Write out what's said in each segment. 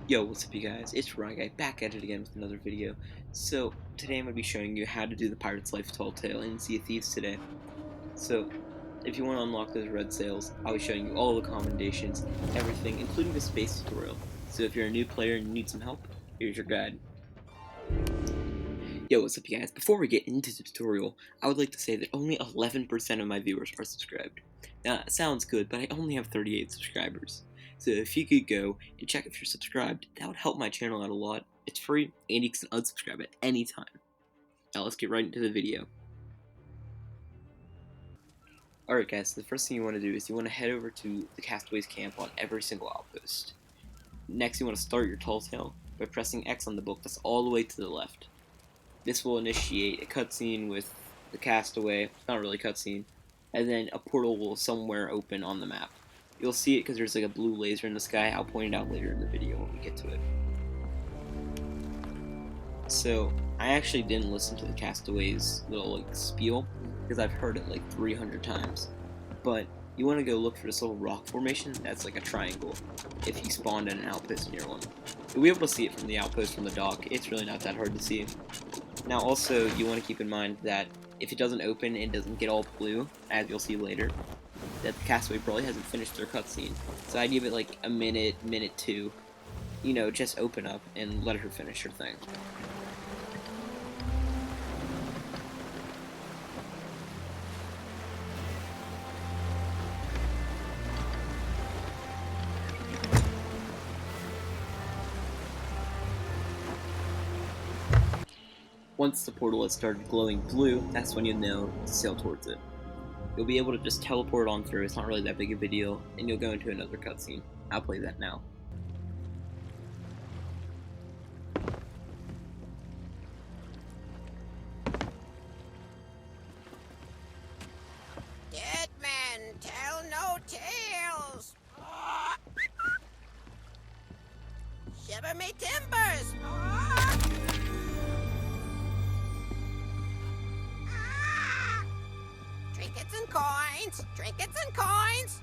Yo, what's up you guys? It's Guy back at it again with another video. So, today I'm going to be showing you how to do the Pirate's Life Tall Tale in Sea of Thieves today. So, if you want to unlock those red sails, I'll be showing you all the commendations, everything, including the space tutorial. So if you're a new player and you need some help, here's your guide. Yo, what's up you guys? Before we get into the tutorial, I would like to say that only 11% of my viewers are subscribed. Now, that sounds good, but I only have 38 subscribers. So if you could go and check if you're subscribed, that would help my channel out a lot. It's free, and you can unsubscribe at any time. Now let's get right into the video. Alright guys, so the first thing you want to do is you want to head over to the Castaways camp on every single outpost. Next you want to start your tall tale by pressing X on the book that's all the way to the left. This will initiate a cutscene with the castaway, not really a cutscene, and then a portal will somewhere open on the map. You'll see it because there's like a blue laser in the sky. I'll point it out later in the video when we get to it. So, I actually didn't listen to the castaways' little like spiel, because I've heard it like 300 times. But you want to go look for this little rock formation that's like a triangle if you spawned in an outpost near one. You'll be able to see it from the outpost from the dock. It's really not that hard to see. Now also, you want to keep in mind that if it doesn't open and doesn't get all blue, as you'll see later, that the castaway probably hasn't finished their cutscene. So I'd give it like a minute, minute two, you know, just open up and let her finish her thing. Once the portal has started glowing blue, that's when you know to sail towards it. You'll be able to just teleport on through, it's not really that big of a deal, and you'll go into another cutscene. I'll play that now. Dead men tell no tales. Shiver me timbers. Trinkets and coins. Trinkets and coins.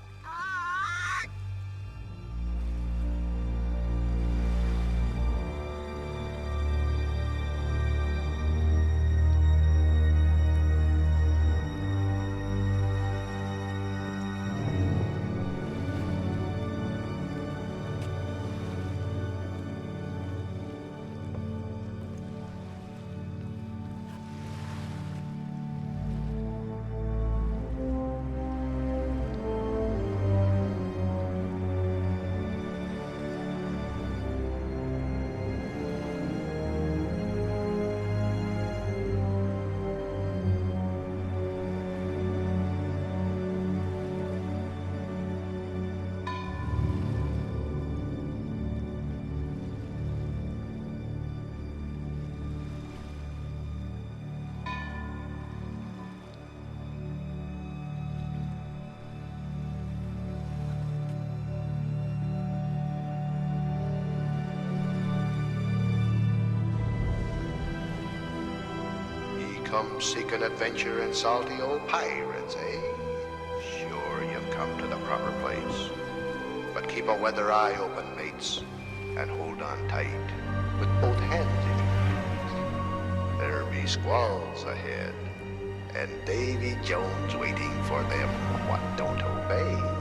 Come seeking adventure and salty old pirates, eh? Sure, you've come to the proper place. But keep a weather eye open, mates, and hold on tight, with both hands if you please. There be squalls ahead, and Davy Jones waiting for them what don't obey.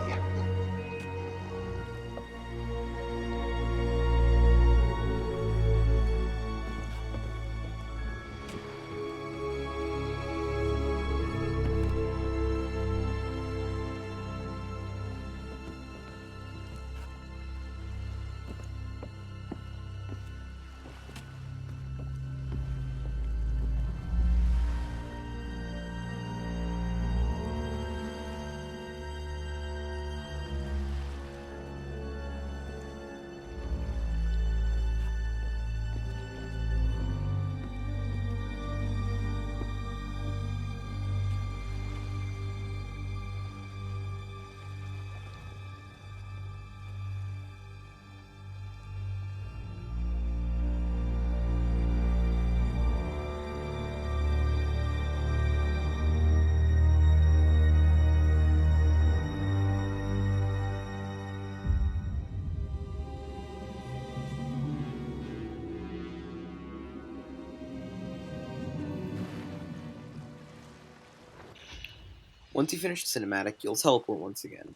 Once you finish the cinematic, you'll teleport once again.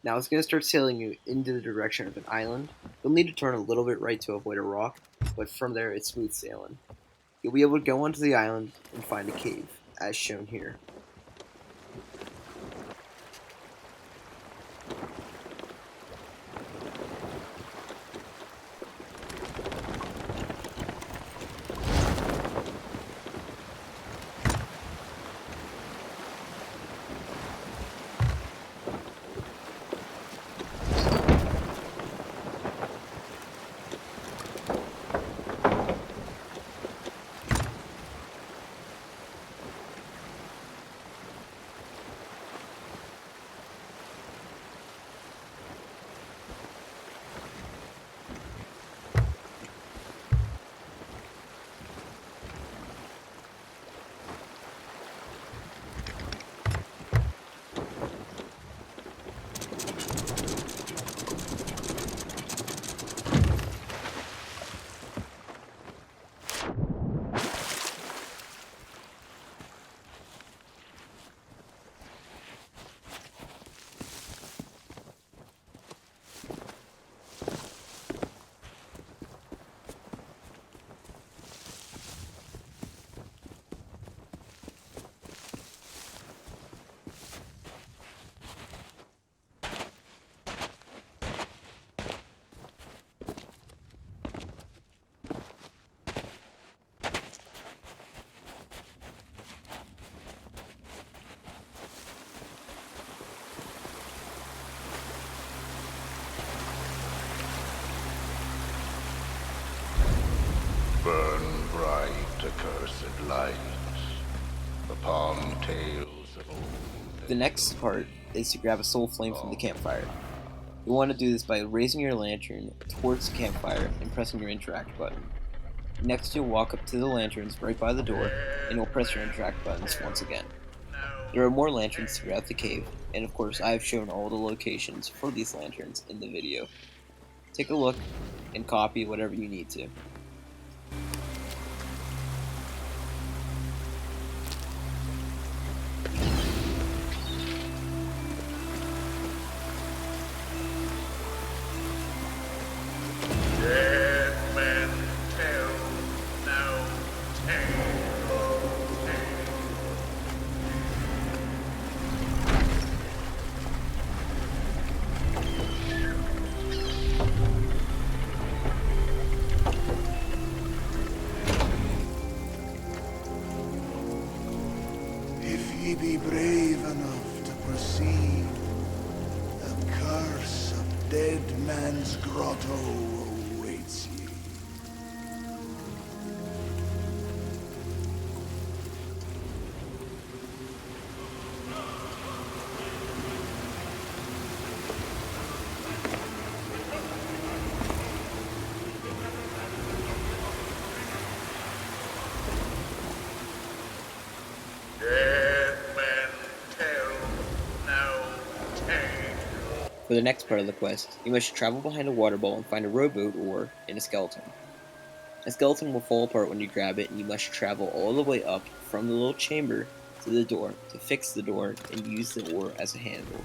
Now it's going to start sailing you into the direction of an island. You'll need to turn a little bit right to avoid a rock, but from there it's smooth sailing. You'll be able to go onto the island and find a cave, as shown here. Burn bright, accursed light upon tales of old. The next part is to grab a soul flame from the campfire. You want to do this by raising your lantern towards the campfire and pressing your interact button. Next, you'll walk up to the lanterns right by the door, and you'll press your interact buttons once again. There are more lanterns throughout the cave, and of course I have shown all the locations for these lanterns in the video. Take a look and copy whatever you need to. Dead men tell no tale. If ye be brave enough to proceed, the curse of Dead Man's Grotto awaits ye. Dead men tell no tale. For the next part of the quest, you must travel behind a water bowl and find a rowboat or in a skeleton. A skeleton will fall apart when you grab it, and you must travel all the way up from the little chamber to the door to fix the door and use the oar as a handle.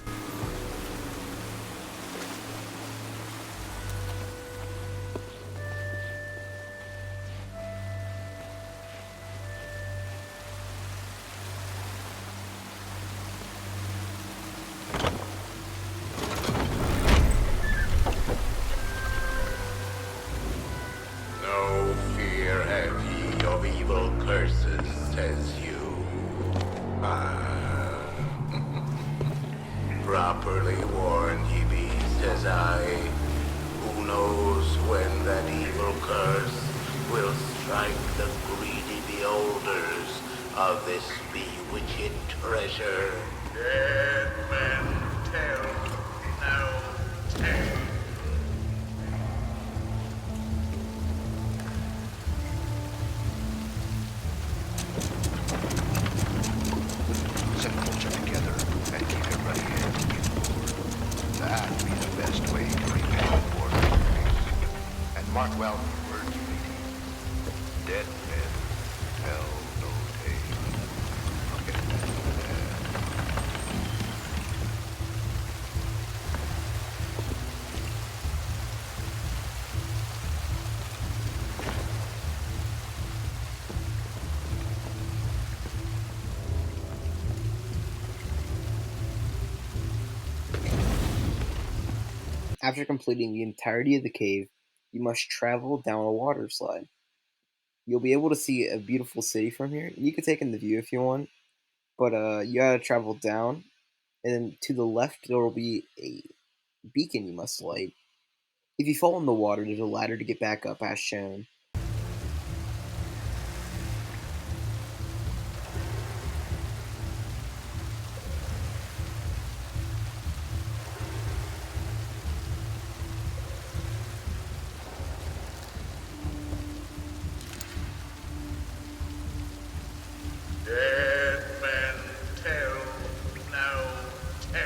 No fear have ye of evil curses, says you. Properly warned ye be, says I. Who knows when that evil curse will strike the greedy beholders of this bewitched treasure? Dead men tell no tale. Set culture together and keep it ready to get forward. That be the best way to repay for victories. And mark well your words, lady. Dead men tell no tale. Forget that. After completing the entirety of the cave, you must travel down a water slide. You'll be able to see a beautiful city from here. You can take in the view if you want, but you gotta travel down, and then to the left there will be a beacon you must light. If you fall in the water, there's a ladder to get back up as shown. Dead men tell no tale.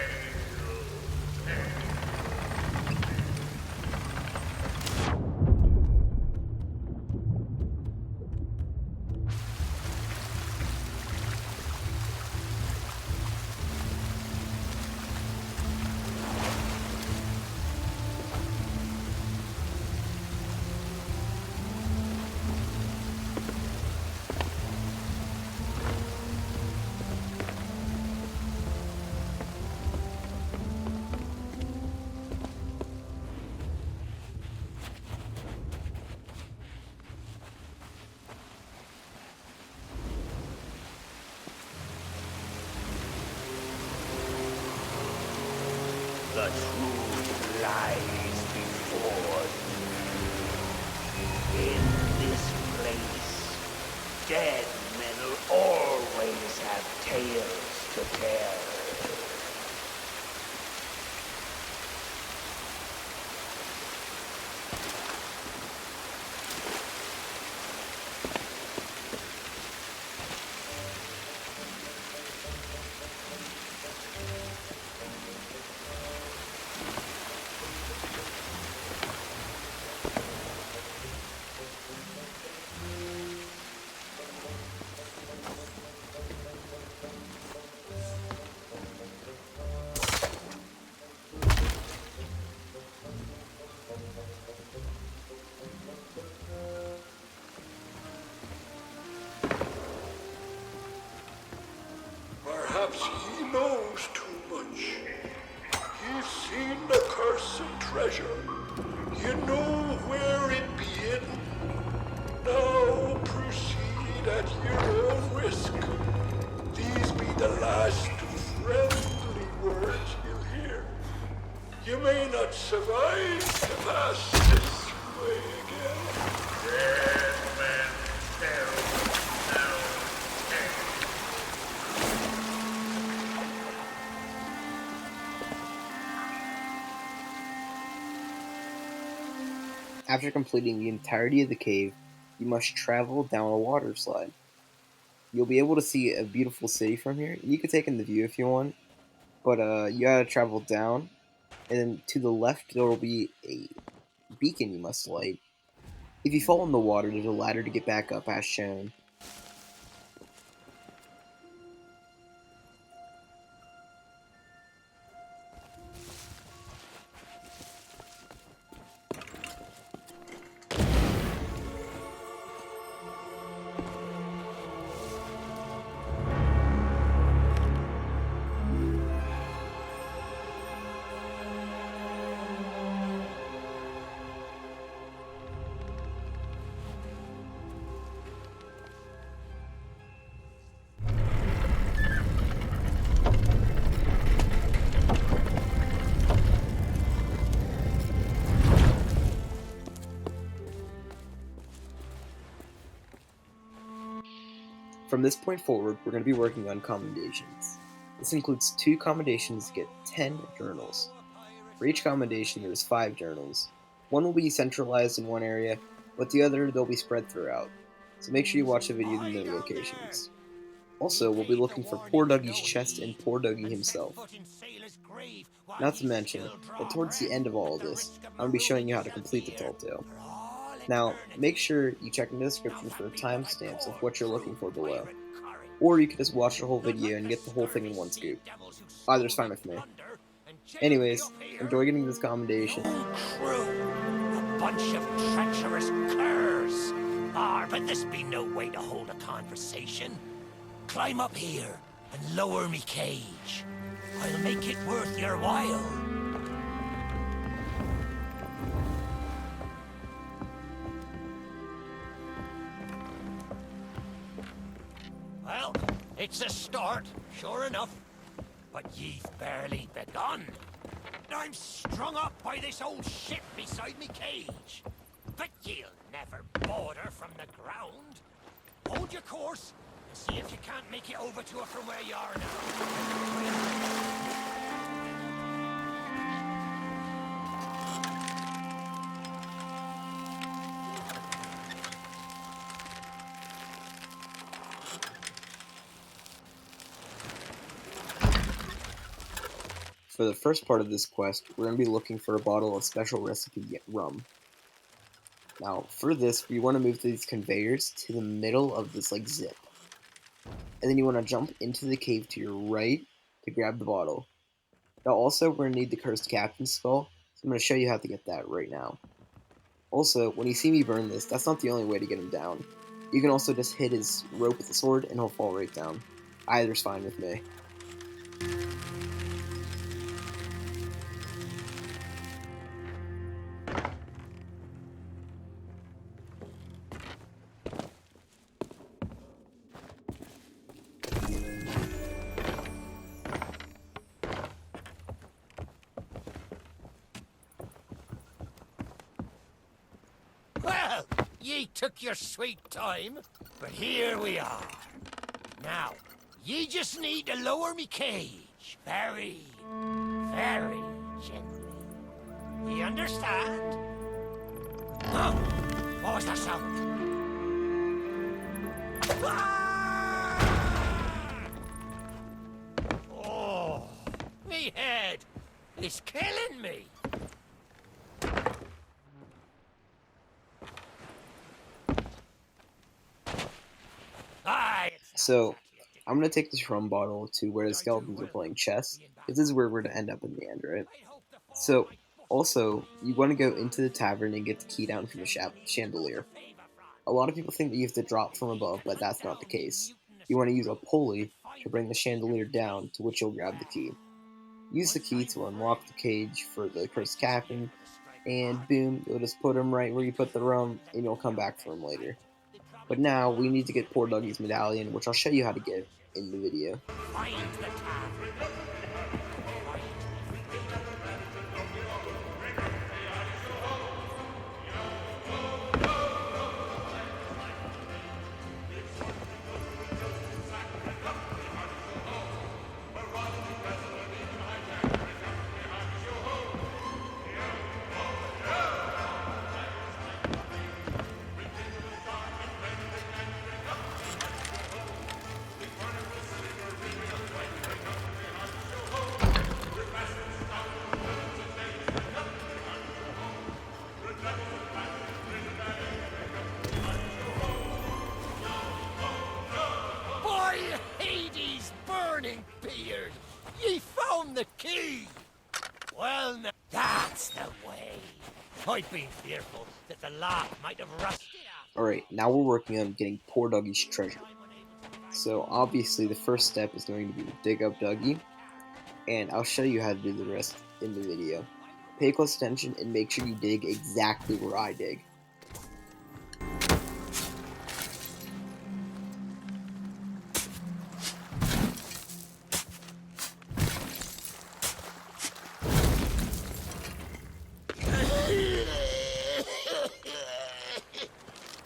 The truth lies before you. In this place, dead men will always have tales to tell. Perhaps he knows too much. He's seen the cursed treasure. You know where it be hidden. Now proceed at your own risk. These be the last friendly words you'll hear. You may not survive to pass this way again. Dead men tell no tale. After completing the entirety of the cave, you must travel down a water slide. You'll be able to see a beautiful city from here. You can take in the view if you want, but you gotta travel down, and then to the left there will be a beacon you must light. If you fall in the water, there's a ladder to get back up as shown. From this point forward, we're going to be working on commendations. This includes 2 commendations to get 10 journals. For each commendation, there's 5 journals. One will be centralized in one area, but the other they'll be spread throughout. So make sure you watch the video to know the locations. Also, we'll be looking for poor Dougie's chest and poor Dougie himself. Not to mention that towards the end of all of this, I'm going to be showing you how to complete the tall tale. Now, make sure you check in the description for timestamps of what you're looking for below. Or you can just watch the whole video and get the whole thing in one scoop. Either's fine with me. Anyways, enjoy getting this commendation. Crew, a bunch of treacherous curs. But this be no way to hold a conversation. Climb up here and lower me cage. I'll make it worth your while. Well, it's a start, sure enough. But ye've barely begun. I'm strung up by this old ship beside me cage. But ye'll never board her from the ground. Hold your course and see if you can't make it over to her from where you are now. For the first part of this quest, we're going to be looking for a bottle of special recipe rum. Now, for this, we want to move these conveyors to the middle of this like zip. And then you want to jump into the cave to your right to grab the bottle. Now also, we're going to need the cursed captain's skull, so I'm going to show you how to get that right now. Also, when you see me burn this, that's not the only way to get him down. You can also just hit his rope with the sword and he'll fall right down. Either's fine with me. Well, ye took your sweet time, but here we are. Now, ye just need to lower me cage. Very, very gently. Ye understand? Huh? What was that sound? Ah! Oh, me head is killing me. So, I'm going to take this rum bottle to where the skeletons are playing chess. This is where we're going to end up in the end, right? So, also, you want to go into the tavern and get the key down from the chandelier. A lot of people think that you have to drop from above, but that's not the case. You want to use a pulley to bring the chandelier down, to which you'll grab the key. Use the key to unlock the cage for the cursed captain, and boom, you'll just put him right where you put the rum, and you'll come back for him later. But now, we need to get poor Dougie's medallion, which I'll show you how to get in the video. Find the tavern. Beard, ye found the key! Well, now, that's the way. I've been fearful that the lock might have rusted out. Alright, now we're working on getting poor Dougie's treasure. So, obviously, the first step is going to be to dig up Dougie, and I'll show you how to do the rest in the video. Pay close attention and make sure you dig exactly where I dig.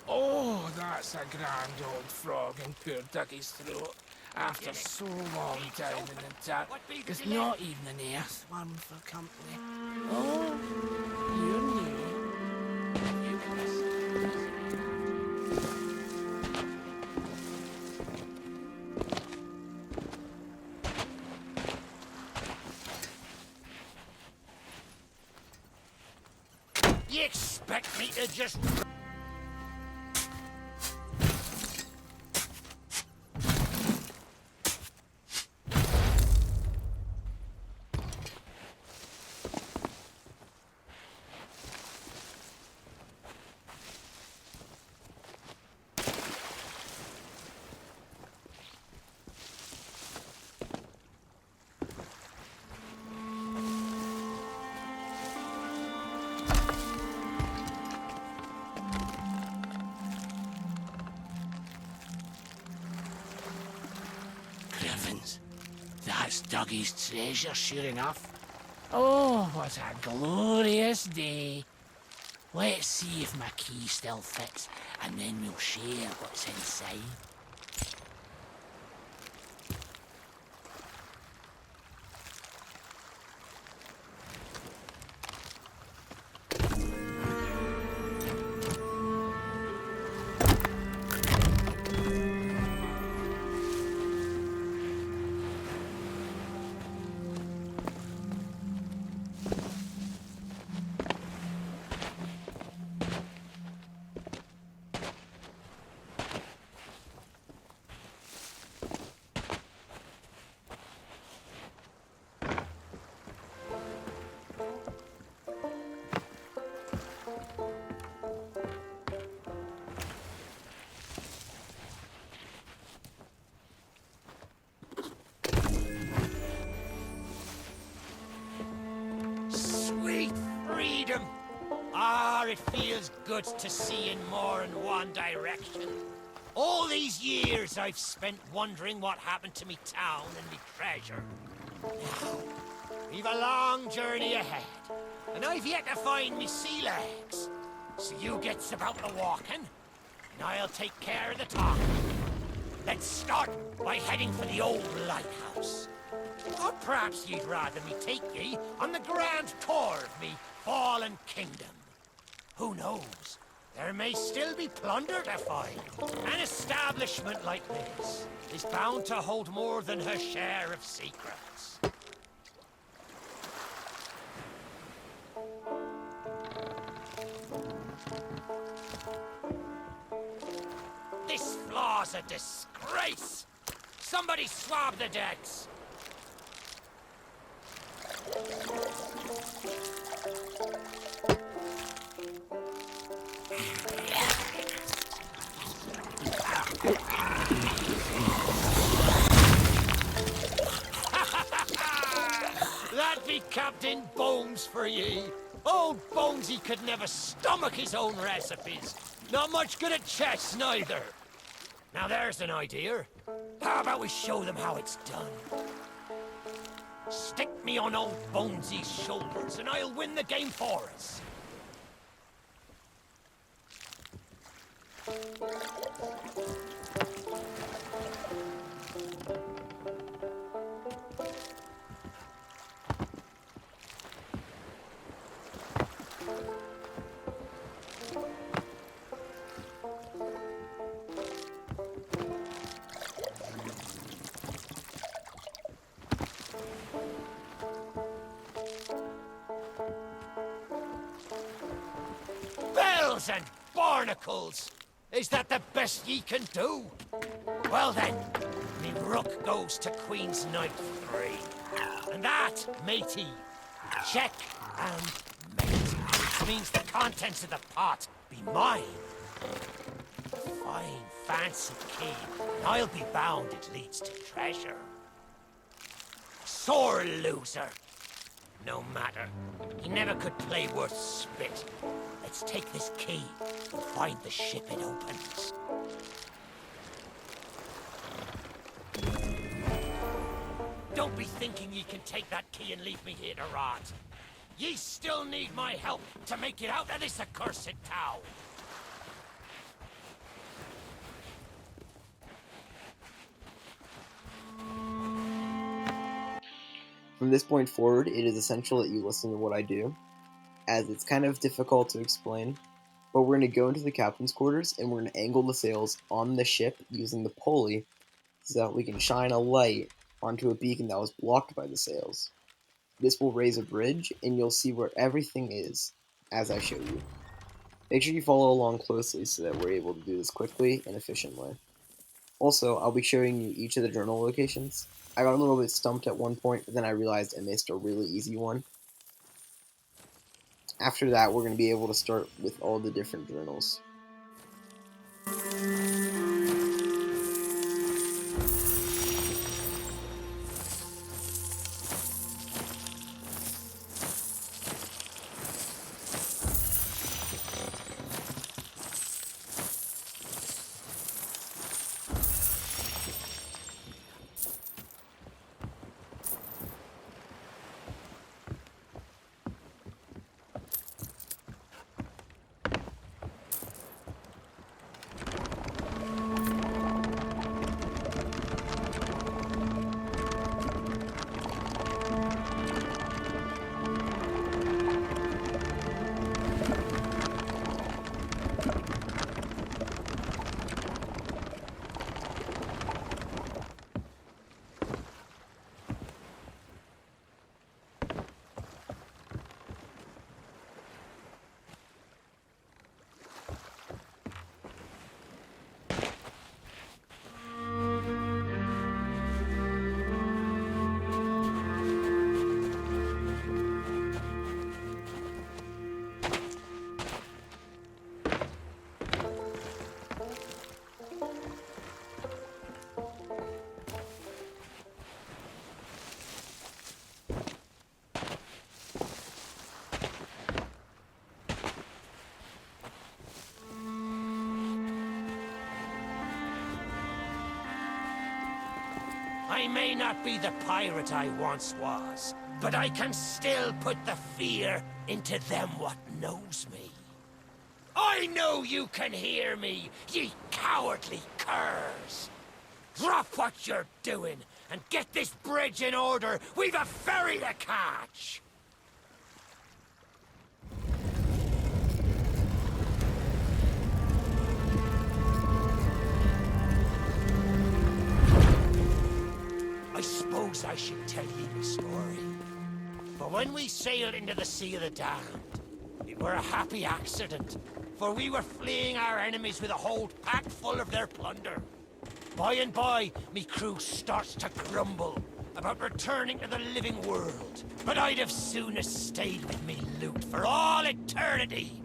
Oh, that's a grand old frog in poor Dougie's throat. After so long down in the tap, with not even an earth worm for company. Oh, you're new. You expect me to just... That's Dougie's treasure, sure enough. Oh, what a glorious day. Let's see if my key still fits, and then we'll share what's inside. Sweet freedom! Ah, it feels good to see in more than one direction. All these years I've spent wondering what happened to me town and me treasure. Now, we've a long journey ahead, and I've yet to find me sea legs. So you gets about the walking, and I'll take care of the talking. Let's start by heading for the old lighthouse. Or perhaps you'd rather me take ye on the grand tour of me fallen kingdom. Who knows? There may still be plunder to find. An establishment like this is bound to hold more than her share of secrets. This floor's a disgrace! Somebody swab the decks! That be Captain Bones for ye. Old Bonesy could never stomach his own recipes. Not much good at chess, neither. Now there's an idea. How about we show them how it's done? Stick me on old Bonesy's shoulders and I'll win the game for us. Bells and barnacles! Is that the best ye can do? Well then, me rook goes to Queen's Knight 3. And that, matey, check and mate. Which means the contents of the pot be mine. Fine, fancy key, and I'll be bound it leads to treasure. Sore loser. No matter. He never could play worth spit. Let's take this key and find the ship it opens. Don't be thinking ye can take that key and leave me here to rot. Ye still need my help to make it out of this accursed town. From this point forward, it is essential that you listen to what I do, as it's kind of difficult to explain, but we're going to go into the captain's quarters and we're going to angle the sails on the ship using the pulley so that we can shine a light onto a beacon that was blocked by the sails. This will raise a bridge and you'll see where everything is as I show you. Make sure you follow along closely so that we're able to do this quickly and efficiently. Also, I'll be showing you each of the journal locations. I got a little bit stumped at one point, but then I realized I missed a really easy one. After that, we're going to be able to start with all the different journals. I may not be the pirate I once was, but I can still put the fear into them what knows me. I know you can hear me, ye cowardly curs! Drop what you're doing and get this bridge in order. We've a ferry to catch! I suppose I should tell you the story. For when we sailed into the Sea of the Damned, it were a happy accident, for we were fleeing our enemies with a hold packed full of their plunder. By and by, me crew starts to grumble about returning to the living world, but I'd have sooner stayed with me loot for all eternity,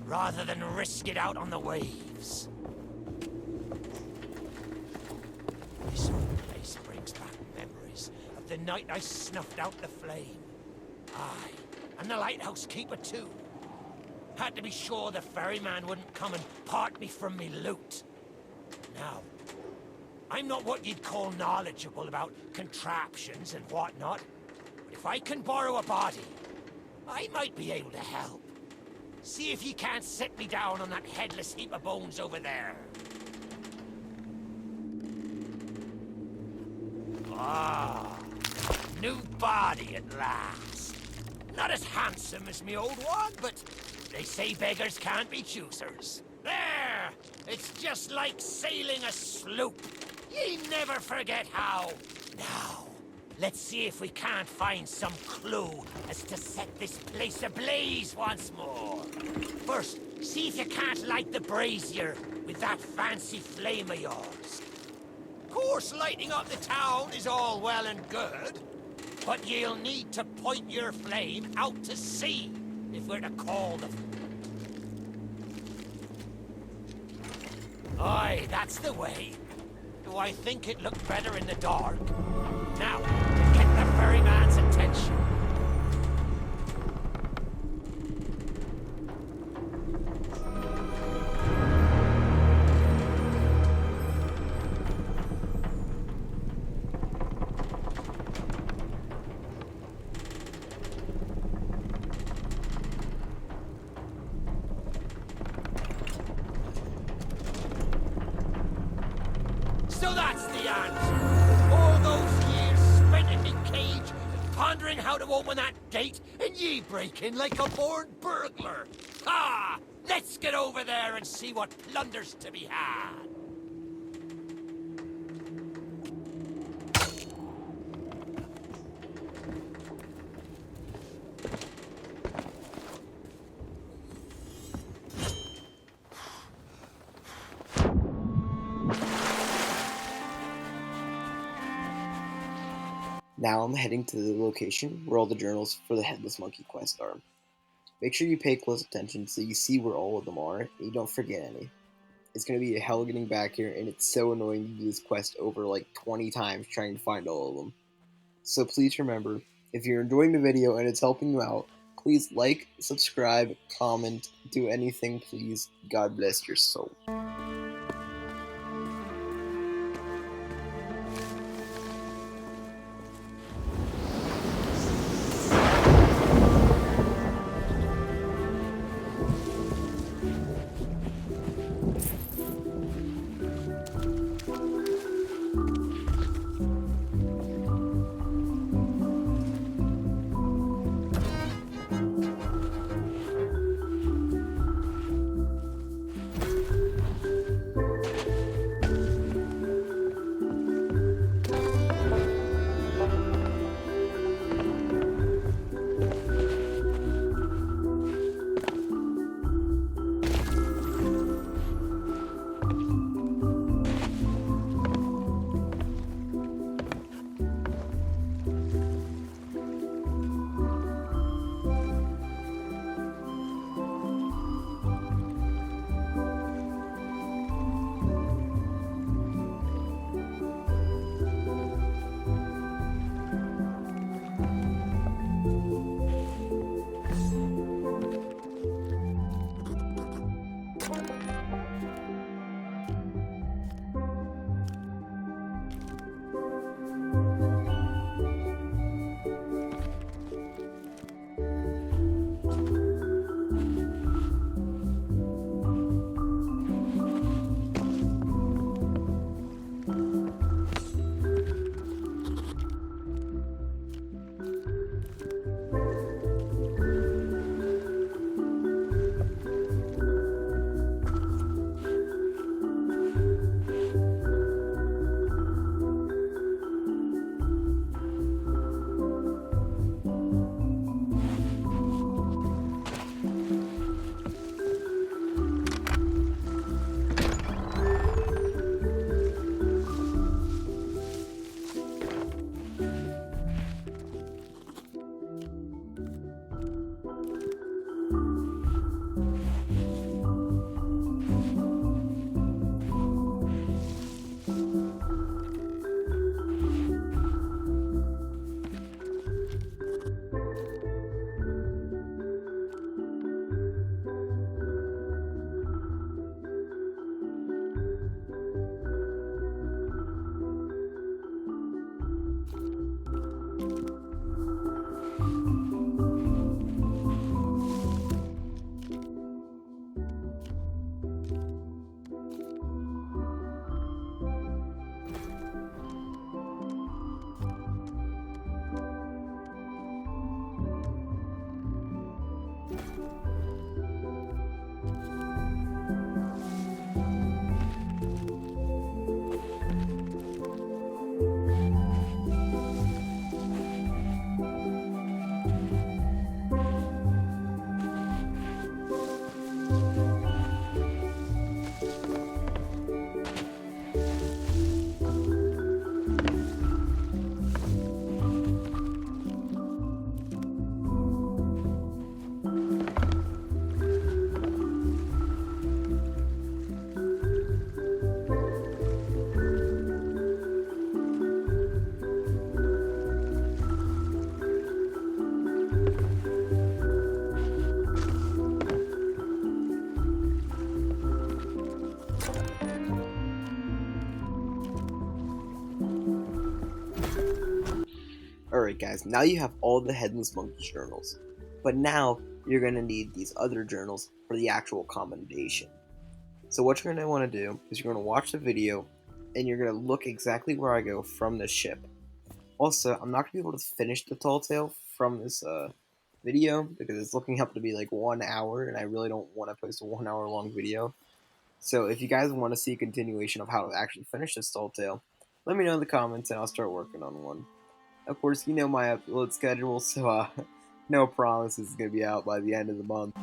rather than risk it out on the waves. This whole place brings back memories of the night I snuffed out the flame. Aye, and the lighthouse keeper too. Had to be sure the ferryman wouldn't come and part me from me loot. Now, I'm not what you'd call knowledgeable about contraptions and whatnot, but if I can borrow a body, I might be able to help. See if you can't set me down on that headless heap of bones over there. Ah, new body at last. Not as handsome as me old one, but they say beggars can't be choosers. There! It's just like sailing a sloop. Ye never forget how. Now, let's see if we can't find some clue as to set this place ablaze once more. First, see if you can't light the brazier with that fancy flame of yours. Of course, lighting up the town is all well and good, but you'll need to point your flame out to sea if we're to call the... Aye, that's the way. Though I think it looked better in the dark. Now, to get the ferryman's attention. So that's the answer. All those years spent in me cage, pondering how to open that gate, and ye break in like a born burglar. Ah! Let's get over there and see what plunder's to be had. Now I'm heading to the location where all the journals for the Headless Monkey quest are. Make sure you pay close attention so you see where all of them are and you don't forget any. It's going to be a hell getting back here, and it's so annoying to do this quest over like 20 times trying to find all of them. So please remember, if you're enjoying the video and it's helping you out, please like, subscribe, comment, do anything please. God bless your soul. Alright guys, now you have all the Headless Monkey journals, but now you're going to need these other journals for the actual Commendation. So what you're going to want to do is you're going to watch the video and you're going to look exactly where I go from the ship. Also, I'm not going to be able to finish the tall tale from this video because it's looking up to be like 1 hour and I really don't want to post a 1 hour long video. So if you guys want to see a continuation of how to actually finish this tall tale, let me know in the comments and I'll start working on one. Of course, you know my upload schedule, so no promises it's going to be out by the end of the month.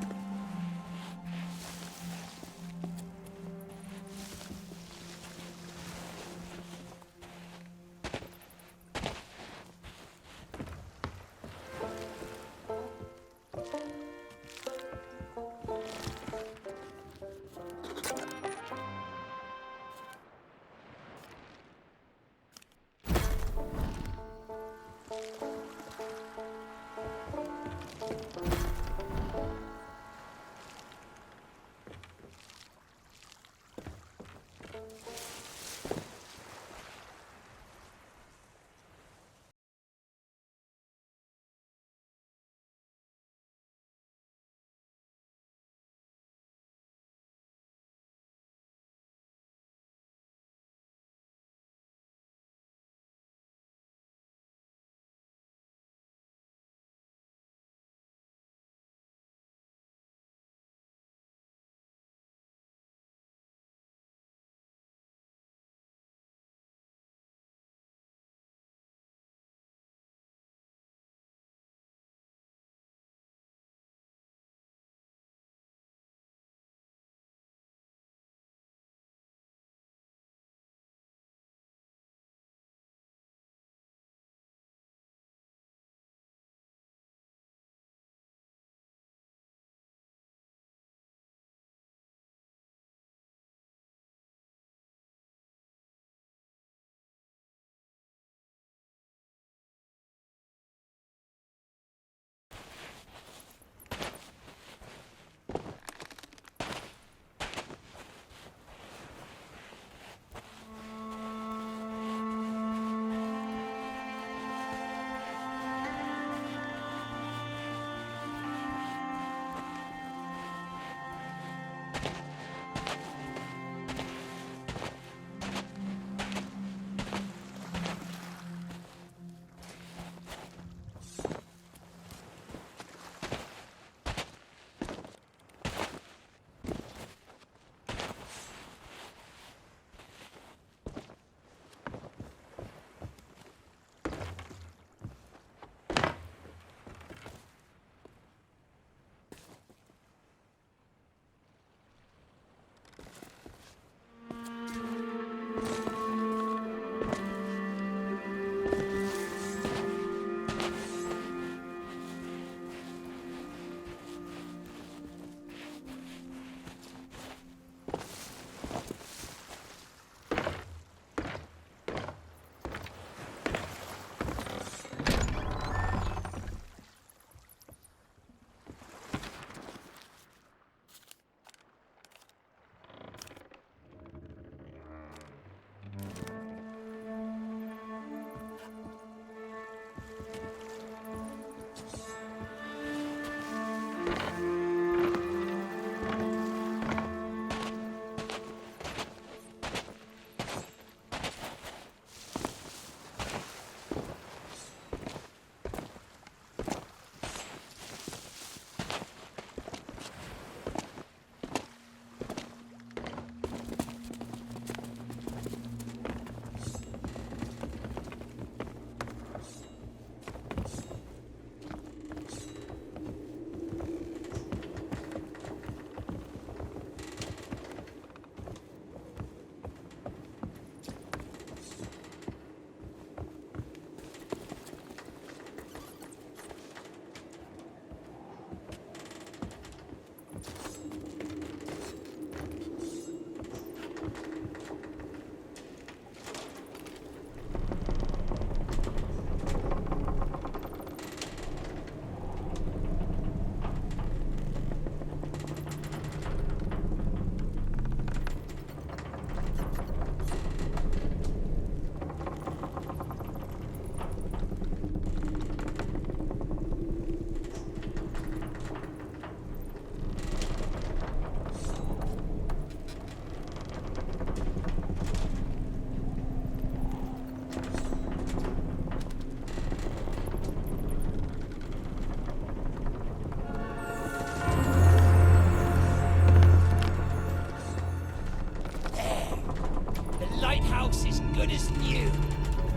looks as good as new.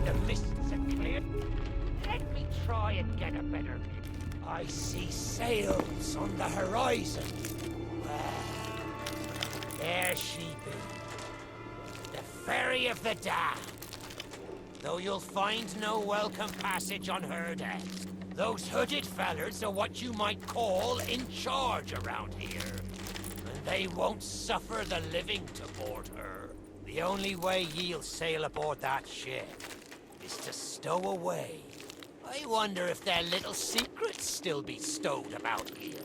The mists are clear. Let me try and get a better view. I see sails on the horizon. Well, there she be. The Ferry of the Damned. Though you'll find no welcome passage on her deck. Those hooded fellers are what you might call in charge around here. And they won't suffer the living to board her. The only way ye'll sail aboard that ship is to stow away. I wonder if their little secrets still be stowed about here.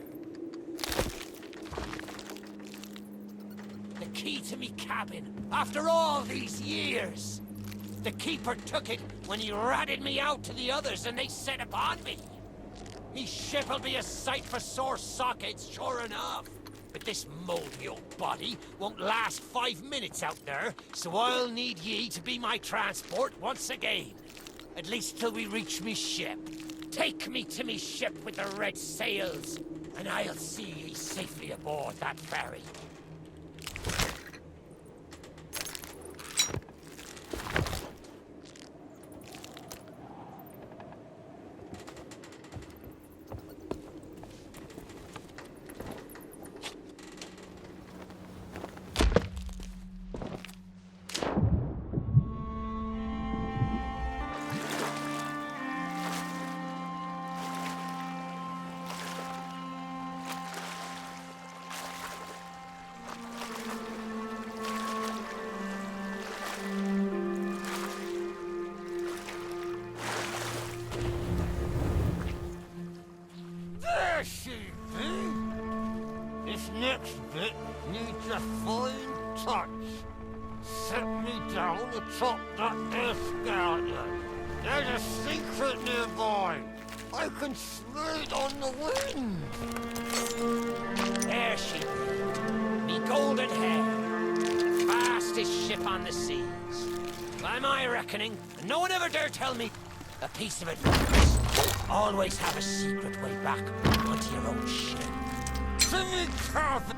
The key to me cabin, after all these years. The keeper took it when he ratted me out to the others and they set upon me. His ship'll be a sight for sore sockets, sure enough. But this moldy old body won't last 5 minutes out there, so I'll need ye to be my transport once again. At least till we reach me ship. Take me to me ship with the red sails, and I'll see ye safely aboard that ferry. There she be. This next bit needs a fine touch. Set me down atop that there skeleton. There's a secret nearby. I can smell it on the wind. There she be. Me golden hair. The fastest ship on the seas. By my reckoning, and no one ever dare tell me a piece of advice. Always have a secret way back onto your own ship. To me, Carver.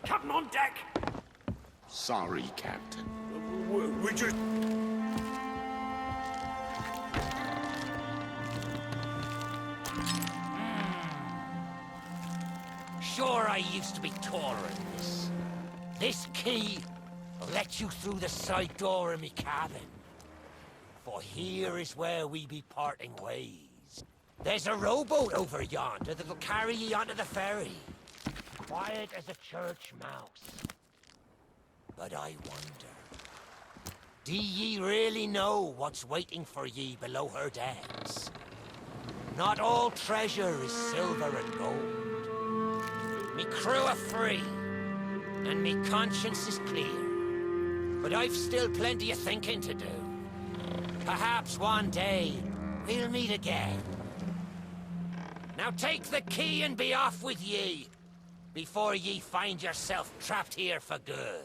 Captain on deck! Sorry, Captain. We just... Sure, I used to be taller than this. This key will let you through the side door of me cabin. For here is where we be parting ways. There's a rowboat over yonder that'll carry ye onto the ferry. Quiet as a church mouse. But I wonder, do ye really know what's waiting for ye below her decks? Not all treasure is silver and gold. Me crew are free, and me conscience is clear. But I've still plenty of thinking to do. Perhaps one day, we'll meet again. Now take the key and be off with ye, before ye find yourself trapped here for good.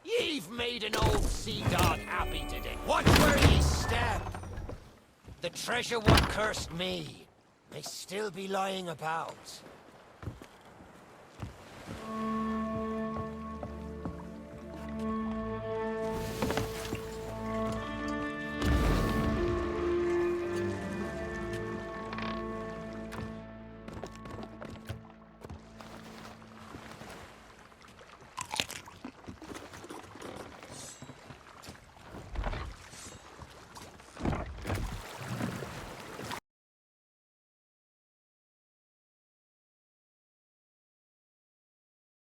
Ye've made an old sea dog happy today. Watch where ye step. The treasure what cursed me may still be lying about.